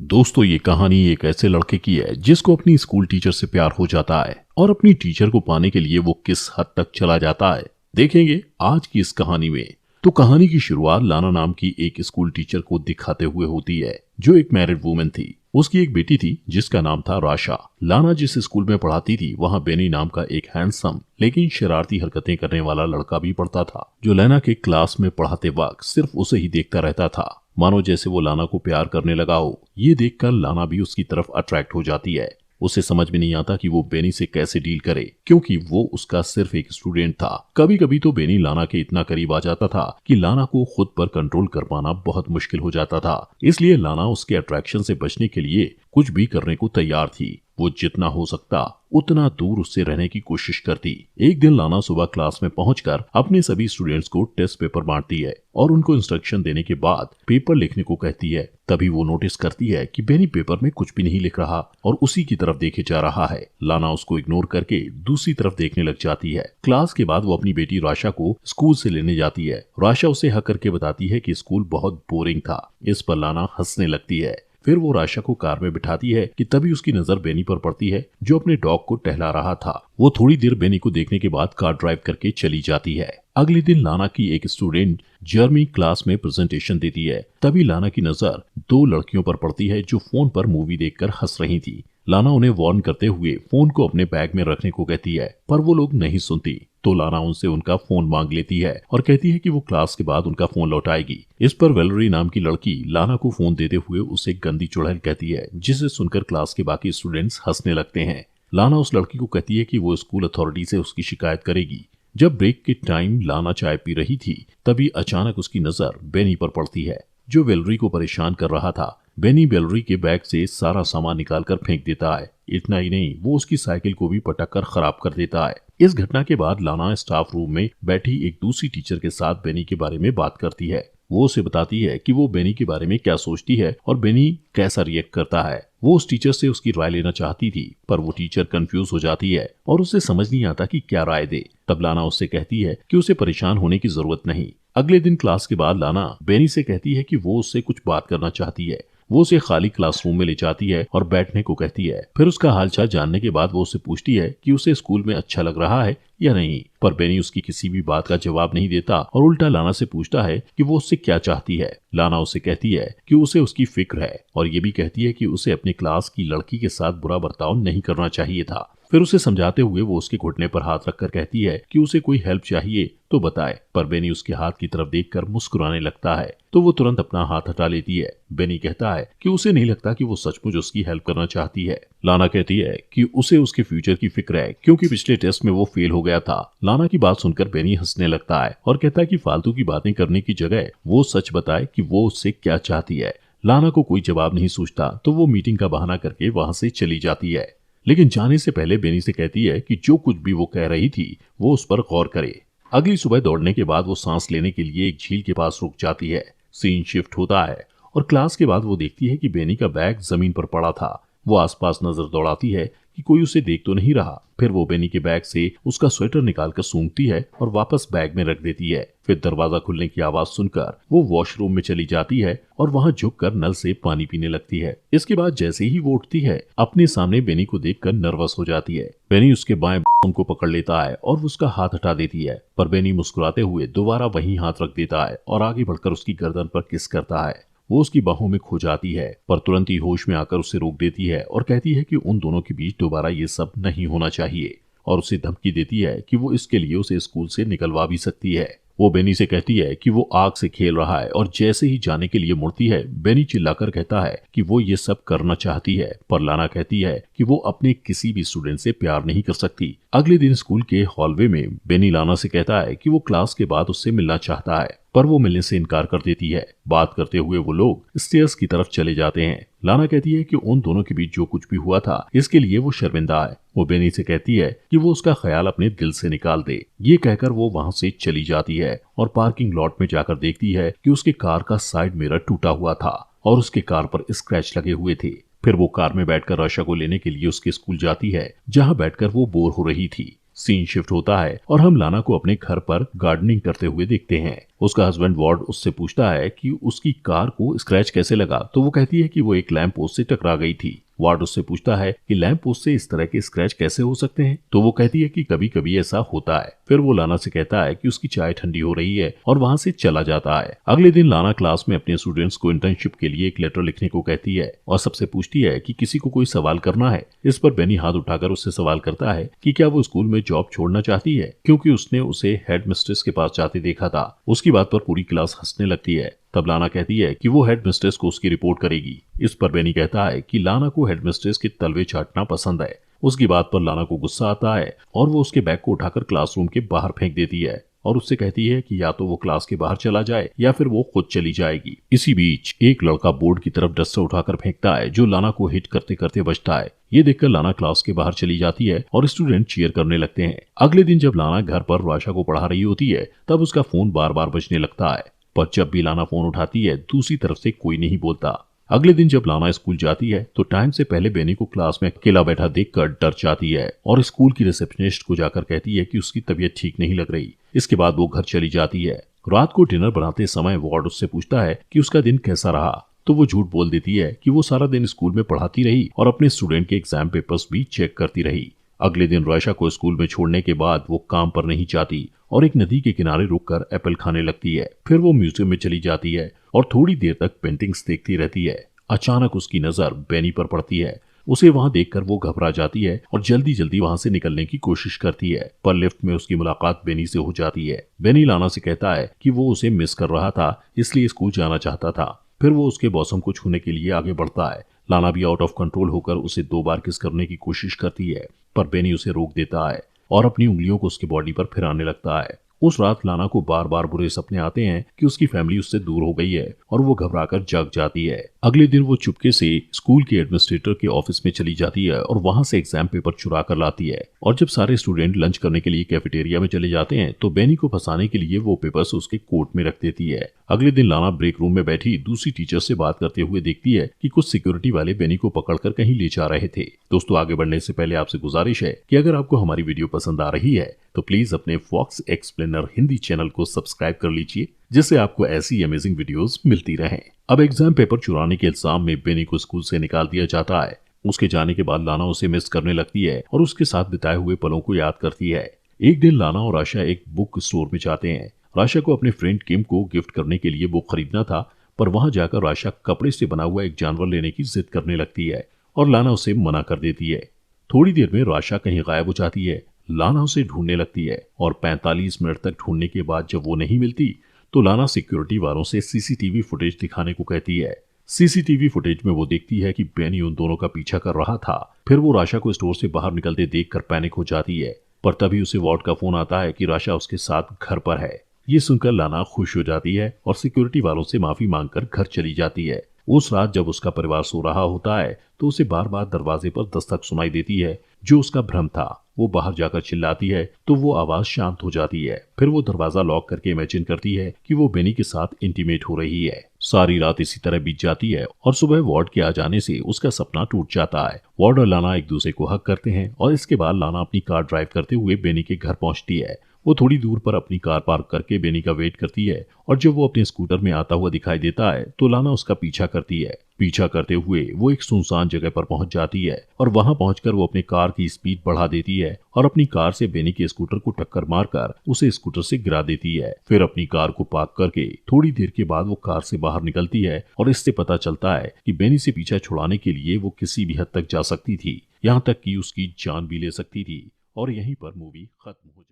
दोस्तों, ये कहानी एक ऐसे लड़के की है जिसको अपनी स्कूल टीचर से प्यार हो जाता है और अपनी टीचर को पाने के लिए वो किस हद तक चला जाता है देखेंगे आज की इस कहानी में। तो कहानी की शुरुआत लाना नाम की एक स्कूल टीचर को दिखाते हुए होती है जो एक मैरिड वुमेन थी। उसकी एक बेटी थी जिसका नाम था राशा। लाना जिस स्कूल में पढ़ाती थी वहाँ बेनी नाम का एक हैंडसम लेकिन शरारती हरकतें करने वाला लड़का भी पढ़ता था जो लाना के क्लास में पढ़ाते वक्त सिर्फ उसे ही देखता रहता था, मानो जैसे वो लाना को प्यार करने लगा हो। ये देखकर लाना भी उसकी तरफ अट्रैक्ट हो जाती है। उसे समझ में नहीं आता कि वो बेनी से कैसे डील करे क्योंकि वो उसका सिर्फ एक स्टूडेंट था। कभी कभी तो बेनी लाना के इतना करीब आ जाता था कि लाना को खुद पर कंट्रोल कर पाना बहुत मुश्किल हो जाता था। इसलिए लाना उसके अट्रैक्शन से बचने के लिए कुछ भी करने को तैयार थी। वो जितना हो सकता उतना दूर उससे रहने की कोशिश करती। एक दिन लाना सुबह क्लास में पहुंचकर अपने सभी स्टूडेंट्स को टेस्ट पेपर बांटती है और उनको इंस्ट्रक्शन देने के बाद पेपर लिखने को कहती है। तभी वो नोटिस करती है कि बेनी पेपर में कुछ भी नहीं लिख रहा और उसी की तरफ देखे जा रहा है। लाना उसको इग्नोर करके दूसरी तरफ देखने लग जाती है। क्लास के बाद वो अपनी बेटी राशा को स्कूल से लेने जाती है। राशा उसे हक करके बताती है कि स्कूल बहुत बोरिंग था। इस पर लाना हंसने लगती है। फिर वो राशा को कार में बिठाती है कि तभी उसकी नजर बेनी पर पड़ती है जो अपने डॉग को टहला रहा था। वो थोड़ी देर बेनी को देखने के बाद कार ड्राइव करके चली जाती है। अगले दिन लाना की एक स्टूडेंट जर्मी क्लास में प्रेजेंटेशन देती है। तभी लाना की नजर दो लड़कियों पर पड़ती है जो फोन पर मूवी देखकर हंस रही थी। लाना उन्हें वार्न करते हुए फोन को अपने बैग में रखने को कहती है पर वो लोग नहीं सुनती। तो लाना उनसे उनका फोन मांग लेती है और कहती है कि वो क्लास के बाद उनका फोन लौटाएगी। इस पर वेलरी नाम की लड़की लाना को फोन देते हुए उसे गंदी चुड़ैल कहती है जिसे सुनकर क्लास के बाकी स्टूडेंट्स हंसने लगते हैं। लाना उस लड़की को कहती है कि वो स्कूल अथॉरिटी से उसकी शिकायत करेगी। जब ब्रेक के टाइम लाना चाय पी रही थी तभी अचानक उसकी नजर बेनी पर पड़ती है जो वेलरी को परेशान कर रहा था। बेनी वेलरी के बैग से सारा सामान निकालकर फेंक देता है। इतना ही नहीं, वो उसकी साइकिल को भी पटक कर खराब कर देता है। इस घटना के बाद लाना स्टाफ रूम में बैठी एक दूसरी टीचर के साथ बेनी के बारे में बात करती है। वो उसे बताती है कि वो बेनी के बारे में क्या सोचती है और बेनी कैसा रिएक्ट करता है। वो उस टीचर से उसकी राय लेना चाहती थी पर वो टीचर कंफ्यूज हो जाती है और उसे समझ नहीं आता कि क्या राय दे। तब लाना उससे कहती है कि उसे परेशान होने की जरूरत नहीं। अगले दिन क्लास के बाद लाना बेनी से कहती है कि वो उससे कुछ बात करना चाहती है। वो उसे खाली क्लासरूम में ले जाती है और बैठने को कहती है। फिर उसका हालचाल जानने के बाद वो उससे पूछती है कि उसे स्कूल में अच्छा लग रहा है या नहीं। पर बेनी उसकी किसी भी बात का जवाब नहीं देता और उल्टा लाना से पूछता है कि वो उससे क्या चाहती है। लाना उसे कहती है कि उसे उसकी फिक्र है और ये भी कहती है कि उसे अपने क्लास की लड़की के साथ बुरा बर्ताव नहीं करना चाहिए था। फिर उसे समझाते हुए वो उसके घुटने पर हाथ रखकर कहती है कि उसे कोई हेल्प चाहिए तो बताए। पर बेनी उसके हाथ की तरफ देखकर मुस्कुराने लगता है तो वो तुरंत अपना हाथ हटा लेती है। बेनी कहता है कि उसे नहीं लगता कि वो सचमुच उसकी हेल्प करना चाहती है। लाना कहती है कि उसे उसके फ्यूचर की फिक्र है क्योंकि पिछले टेस्ट में वो फेल हो गया था। लाना की बात सुनकर बेनी हंसने लगता है और कहता है कि फालतू की बातें करने की जगह वो सच बताए कि वो उससे क्या चाहती है। लाना को कोई जवाब नहीं सूझता तो वो मीटिंग का बहाना करके वहां से चली जाती है। लेकिन जाने से पहले बेनी से कहती है कि जो कुछ भी वो कह रही थी वो उस पर गौर करे। अगली सुबह दौड़ने के बाद वो सांस लेने के लिए एक झील के पास रुक जाती है। सीन शिफ्ट होता है और क्लास के बाद वो देखती है कि बेनी का बैग जमीन पर पड़ा था। वो आसपास नजर दौड़ाती है कि कोई उसे देख तो नहीं रहा। फिर वो बेनी के बैग से उसका स्वेटर निकालकर सूंघती है और वापस बैग में रख देती है। फिर दरवाजा खुलने की आवाज सुनकर वो वॉशरूम में चली जाती है और वहां झुककर नल से पानी पीने लगती है। इसके बाद जैसे ही वो उठती है अपने सामने बेनी को देखकर नर्वस हो जाती है। बेनी उसके बाएं को पकड़ लेता है और उसका हाथ हटा देती है पर बेनी मुस्कुराते हुए दोबारा वही हाथ रख देता है और आगे बढ़कर उसकी गर्दन पर किस करता है। वो उसकी बाहों में खो जाती है पर तुरंत ही होश में आकर उसे रोक देती है और कहती है कि उन दोनों के बीच दोबारा ये सब नहीं होना चाहिए और उसे धमकी देती है कि वो इसके लिए उसे स्कूल से निकलवा भी सकती है। वो बेनी से कहती है कि वो आग से खेल रहा है और जैसे ही जाने के लिए मुड़ती है बेनी चिल्लाकर कहता है कि वो ये सब करना चाहती है पर लाना कहती है कि वो अपने किसी भी स्टूडेंट से प्यार नहीं कर सकती। अगले दिन स्कूल के हॉलवे में बेनी लाना से कहता है कि वो क्लास के बाद उससे मिलना चाहता है पर वो मिलने से इनकार कर देती है। बात करते हुए वो लोग स्टेयर्स की तरफ चले जाते हैं। लाना कहती है कि उन दोनों के बीच जो कुछ भी हुआ था इसके लिए वो शर्मिंदा है। वो बेनी से कहती है कि वो उसका ख्याल अपने दिल से निकाल दे। ये कहकर वो वहां से चली जाती है और पार्किंग लॉट में जाकर देखती है कि उसके कार का साइड मिरर टूटा हुआ था और उसके कार पर स्क्रैच लगे हुए थे। फिर वो कार में बैठकर आशा को लेने के लिए उसके स्कूल जाती है जहाँ बैठकर वो बोर हो रही थी। सीन शिफ्ट होता है और हम लाना को अपने घर पर गार्डनिंग करते हुए देखते हैं। उसका हस्बैंड वार्ड उससे पूछता है कि उसकी कार को स्क्रैच कैसे लगा, तो वो कहती है कि वो एक लैंप पोस्ट से टकरा गई थी। वार्ड उससे पूछता है कि लैंप पोस्ट से इस तरह के स्क्रैच कैसे हो सकते हैं, तो वो कहती है कि कभी कभी ऐसा होता है। फिर वो लाना से कहता है कि उसकी चाय ठंडी हो रही है और वहां से चला जाता है। अगले दिन लाना क्लास में अपने स्टूडेंट्स को इंटर्नशिप के लिए एक लेटर लिखने को कहती है और सबसे पूछती है कि किसी को कोई सवाल करना है। इस पर बेनी हाथ उठाकर उससे सवाल करता है कि क्या वो स्कूल में जॉब छोड़ना चाहती है, क्योंकि उसने उसे हेड मिस्ट्रेस के पास जाते देखा था। उसकी बात पर पूरी क्लास हंसने लगती है। तब लाना कहती है कि वो हेड मिस्ट्रेस को उसकी रिपोर्ट करेगी। इस पर बेनी कहता है कि लाना को हेड मिस्ट्रेस के तलवे चाटना पसंद है। उसकी बात पर लाना को गुस्सा आता है और वो उसके बैग को उठाकर क्लासरूम के बाहर फेंक देती है और उससे कहती है कि या तो वो क्लास के बाहर चला जाए या फिर वो खुद चली जाएगी। इसी बीच एक लड़का बोर्ड की तरफ डस्टर उठाकर फेंकता है जो लाना को हिट करते करते बचता है। ये देखकर लाना क्लास के बाहर चली जाती है और स्टूडेंट चीयर करने लगते हैं। अगले दिन जब लाना घर पर राशा को पढ़ा रही होती है तब उसका फोन बार बार बजने लगता है, पर जब भी लाना फोन उठाती है दूसरी तरफ से कोई नहीं बोलता। अगले दिन जब लाना स्कूल जाती है तो टाइम से पहले बेनी को क्लास में अकेला बैठा देखकर डर जाती है और स्कूल की रिसेप्शनिस्ट को जाकर कहती है कि उसकी तबीयत ठीक नहीं लग रही। इसके बाद वो घर चली जाती है। रात को डिनर बनाते समय वार्ड उससे पूछता है कि उसका दिन कैसा रहा, तो वो झूठ बोल देती है कि वो सारा दिन स्कूल में पढ़ाती रही और अपने स्टूडेंट के एग्जाम पेपर्स भी चेक करती रही। अगले दिन राशा को स्कूल में छोड़ने के बाद वो काम पर नहीं जाती और एक नदी के किनारे रुककर एप्पल खाने लगती है। फिर वो म्यूजियम में चली जाती है और थोड़ी देर तक पेंटिंग्स देखती रहती है। अचानक उसकी नजर बेनी पर पड़ती है। उसे वहां देखकर वो घबरा जाती है और जल्दी जल्दी वहां से निकलने की कोशिश करती है, पर लिफ्ट में उसकी मुलाकात बेनी से हो जाती है। बेनी लाना से कहता है कि वो उसे मिस कर रहा था, इसलिए स्कूल जाना चाहता था। फिर वो उसके बॉसम को छूने के लिए आगे बढ़ता है। लाना भी आउट ऑफ कंट्रोल होकर उसे 2 बार किस करने की कोशिश करती है, पर बेनी उसे रोक देता है और अपनी उंगलियों को उसकी बॉडी पर फिराने लगता है। उस रात लाना को बार बार बुरे सपने आते हैं कि उसकी फैमिली उससे दूर हो गई है और वो घबराकर जाग जाती है। अगले दिन वो चुपके से स्कूल के एडमिनिस्ट्रेटर के ऑफिस में चली जाती है और वहां से एग्जाम पेपर चुरा कर लाती है। और जब सारे स्टूडेंट लंच करने के लिए कैफेटेरिया में चले जाते हैं तो बेनी को फंसाने के लिए वो पेपर्स उसके कोट में रख देती है। अगले दिन लाना ब्रेक रूम में बैठी दूसरी टीचर से बात करते हुए देखती है कि कुछ सिक्योरिटी वाले बेनी को पकड़कर कहीं ले जा रहे थे। दोस्तों, आगे बढ़ने से पहले आपसे गुजारिश है कि अगर आपको हमारी वीडियो पसंद आ रही है तो प्लीज अपने फॉक्स एक्सप्लेनर हिंदी चैनल को सब्सक्राइब कर लीजिए, जिससे आपको ऐसी अमेजिंग वीडियोस मिलती रहें। अब एग्जाम पेपर चुराने के इल्जाम में बेनी को स्कूल से निकाल दिया जाता है। उसके जाने के बाद लाना उसे मिस करने लगती है और उसके साथ बिताए हुए पलों को याद करती है। एक दिन लाना और आशा एक बुक स्टोर में जाते हैं। राशा को अपने फ्रेंड किम को गिफ्ट करने के लिए बुक खरीदना था, पर वहां जाकर राशा कपड़े से बना हुआ एक जानवर लेने की जिद करने लगती है और लाना उसे मना कर देती है। थोड़ी देर में राशा कहीं गायब हो जाती है। लाना उसे ढूंढने लगती है और 45 मिनट तक ढूंढने के बाद जब वो नहीं मिलती तो लाना सिक्योरिटी वालों से सीसीटीवी फुटेज दिखाने को कहती है। सीसीटीवी फुटेज में वो देखती है कि बेनी उन दोनों का पीछा कर रहा था। फिर वो राशा को स्टोर से बाहर निकलते देखकर पैनिक हो जाती है, पर तभी उसे वार्ड का फोन आता है कि राशा उसके साथ घर पर है। ये सुनकर लाना खुश हो जाती है और सिक्योरिटी वालों से माफी मांगकर घर चली जाती है। उस रात जब उसका परिवार सो रहा होता है तो उसे बार बार दरवाजे पर दस्तक सुनाई देती है, जो उसका भ्रम था। वो बाहर जाकर चिल्लाती है तो वो आवाज शांत हो जाती है। फिर वो दरवाजा लॉक करके इमेजिन करती है कि वो बेनी के साथ इंटीमेट हो रही है। सारी रात इसी तरह बीत जाती है और सुबह वार्ड के आ जाने से उसका सपना टूट जाता है। वार्ड और लाना एक दूसरे को हक करते हैं और इसके बाद लाना अपनी कार ड्राइव करते हुए बेनी के घर पहुंचती है। वो थोड़ी दूर पर अपनी कार पार्क करके बेनी का वेट करती है और जब वो अपने स्कूटर में आता हुआ दिखाई देता है तो लाना उसका पीछा करती है। पीछा करते हुए वो एक सुनसान जगह पर पहुंच जाती है और वहां पहुंचकर वो अपनी कार की स्पीड बढ़ा देती है और अपनी कार से बेनी के स्कूटर को टक्कर मारकर उसे स्कूटर से गिरा देती है। फिर अपनी कार को पार्क करके थोड़ी देर के बाद वो कार से बाहर निकलती है और इससे पता चलता है कि बेनी से पीछा छुड़ाने के लिए वो किसी भी हद तक जा सकती थी, यहाँ तक कि उसकी जान भी ले सकती थी। और यहीं पर मूवी खत्म हो